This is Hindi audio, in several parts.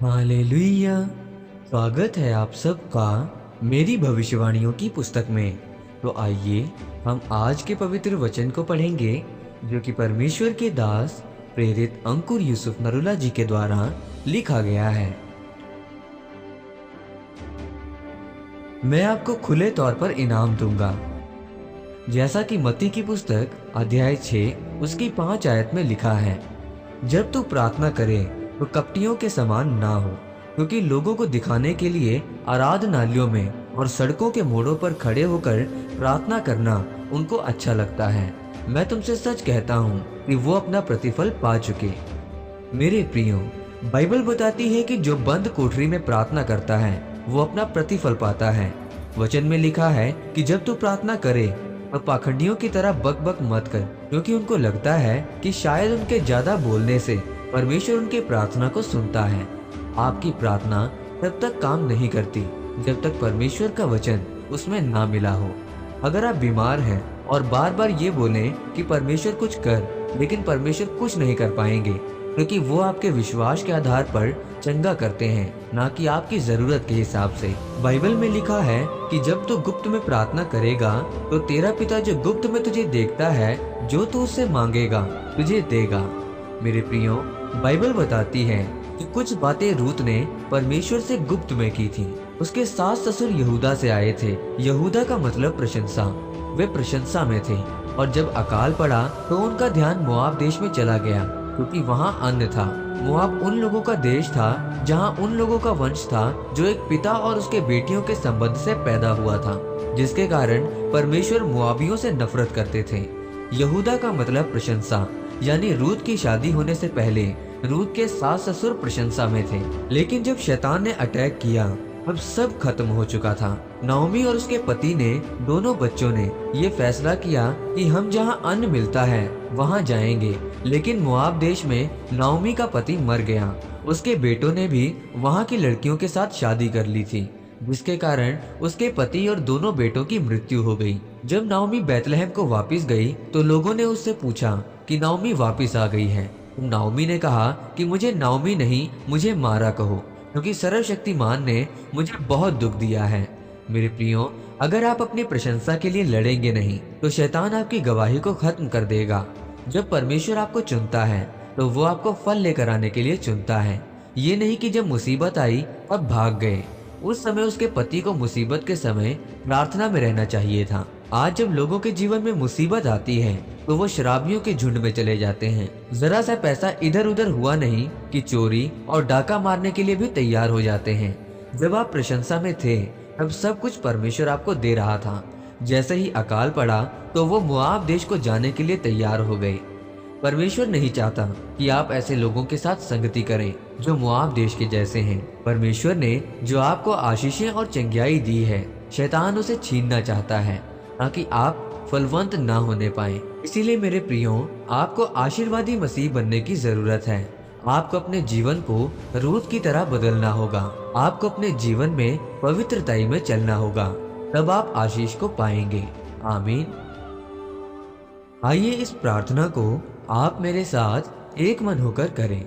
हालेलुया। स्वागत है आप सबका मेरी भविष्यवाणियों की पुस्तक में। तो आइए हम आज के पवित्र वचन को पढ़ेंगे जो कि परमेश्वर के दास प्रेरित अंकुर यूसुफ नरुला जी के द्वारा लिखा गया है। मैं आपको खुले तौर पर इनाम दूंगा, जैसा कि मत्ती की पुस्तक अध्याय 6 उसकी 5 आयत में लिखा है। जब तू प्रार्थना करे तो कपटियों के समान ना हो, क्योंकि लोगों को दिखाने के लिए आराधनालयों में और सड़कों के मोड़ों पर खड़े होकर प्रार्थना करना उनको अच्छा लगता है। मैं तुमसे सच कहता हूँ कि वो अपना प्रतिफल पा चुके। मेरे प्रियो, बाइबल बताती है कि जो बंद कोठरी में प्रार्थना करता है वो अपना प्रतिफल पाता है। वचन में लिखा है कि जब तू प्रार्थना करे और पाखंडियों की तरह बक बक मत कर, क्योंकि उनको लगता है कि शायद उनके ज्यादा बोलने से परमेश्वर उनकी प्रार्थना को सुनता है। आपकी प्रार्थना तब तक काम नहीं करती जब तक परमेश्वर का वचन उसमें ना मिला हो। अगर आप बीमार हैं और बार बार ये बोलें कि परमेश्वर कुछ कर, लेकिन परमेश्वर कुछ नहीं कर पाएंगे, क्योंकि वो आपके विश्वास के आधार पर चंगा करते हैं, ना कि आपकी जरूरत के हिसाब से। बाइबल में लिखा है कि जब तू गुप्त में प्रार्थना करेगा तो तेरा पिता जो गुप्त में तुझे देखता है, जो तू उससे मांगेगा तुझे देगा। मेरे प्रियो, बाइबल बताती है कि कुछ बातें रूत ने परमेश्वर से गुप्त में की थी। उसके सास ससुर यहूदा से आए थे। यहूदा का मतलब प्रशंसा। वे प्रशंसा में थे और जब अकाल पड़ा तो उनका ध्यान मोआब देश में चला गया, क्योंकि वहाँ अन्न था। मोआब उन लोगों का देश था जहाँ उन लोगों का वंश था जो एक पिता और उसके बेटियों के संबंध से पैदा हुआ था, जिसके कारण परमेश्वर मोआबियों से नफरत करते थे। यहूदा का मतलब प्रशंसा, यानी रूत की शादी होने से पहले रूत के सास ससुर प्रशंसा में थे। लेकिन जब शैतान ने अटैक किया, अब सब खत्म हो चुका था। नाओमी और उसके पति ने, दोनों बच्चों ने ये फैसला किया कि हम जहाँ अन्न मिलता है वहाँ जाएंगे। लेकिन मोआब देश में नाओमी का पति मर गया। उसके बेटों ने भी वहाँ की लड़कियों के साथ शादी कर ली थी, जिसके कारण उसके पति और दोनों बेटों की मृत्यु हो गई। जब नाओमी बैतलहम को वापस गई तो लोगों ने उससे पूछा कि नाओमी वापस आ गई है। नाओमी ने कहा कि मुझे नाओमी नहीं, मुझे मारा कहो, क्योंकि सर्वशक्तिमान ने मुझे बहुत दुख दिया है। मेरे प्रियो, अगर आप अपनी प्रशंसा के लिए लड़ेंगे नहीं तो शैतान आपकी गवाही को खत्म कर देगा। जब परमेश्वर आपको चुनता है तो वो आपको फल लेकर आने के लिए चुनता है। ये नहीं कि जब मुसीबत आई अब भाग गए। उस समय उसके पति को मुसीबत के समय प्रार्थना में रहना चाहिए था। आज जब लोगों के जीवन में मुसीबत आती है तो वो शराबियों के झुंड में चले जाते हैं। जरा सा पैसा इधर उधर हुआ नहीं कि चोरी और डाका मारने के लिए भी तैयार हो जाते हैं। जब आप प्रशंसा में थे तब सब कुछ परमेश्वर आपको दे रहा था। जैसे ही अकाल पड़ा तो वो मोआब देश को जाने के लिए तैयार हो गए। परमेश्वर नहीं चाहता कि आप ऐसे लोगों के साथ संगति करें जो मोआब देश के जैसे हैं। परमेश्वर ने जो आपको आशीषें और चंगियाई दी है, शैतान उसे छीनना चाहता है ताकि आप फलवंत ना होने पाए। इसीलिए मेरे प्रियो, आपको आशीर्वादी मसीह बनने की जरूरत है। आपको अपने जीवन को रूत की तरह बदलना होगा। आपको अपने जीवन में पवित्रताई में चलना होगा, तब आप आशीष को पाएंगे। आमीन। आइए इस प्रार्थना को आप मेरे साथ एक मन होकर करें।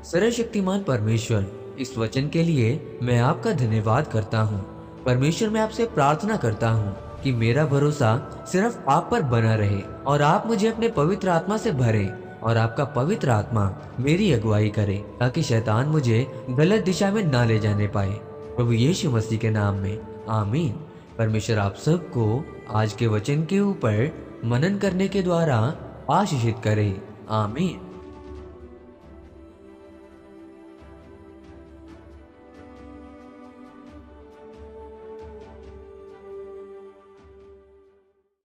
सर्वशक्तिमान परमेश्वर, इस वचन के लिए मैं आपका धन्यवाद करता हूँ। परमेश्वर, मैं आपसे प्रार्थना करता हूँ कि मेरा भरोसा सिर्फ आप पर बना रहे और आप मुझे अपने पवित्र आत्मा से भरें और आपका पवित्र आत्मा मेरी अगुवाई करे, ताकि शैतान मुझे गलत दिशा में ना ले जाने पाए। प्रभु यीशु मसीह के नाम में आमीन। परमेश्वर आप सबको आज के वचन के ऊपर मनन करने के द्वारा आशीषित करे। आमीन।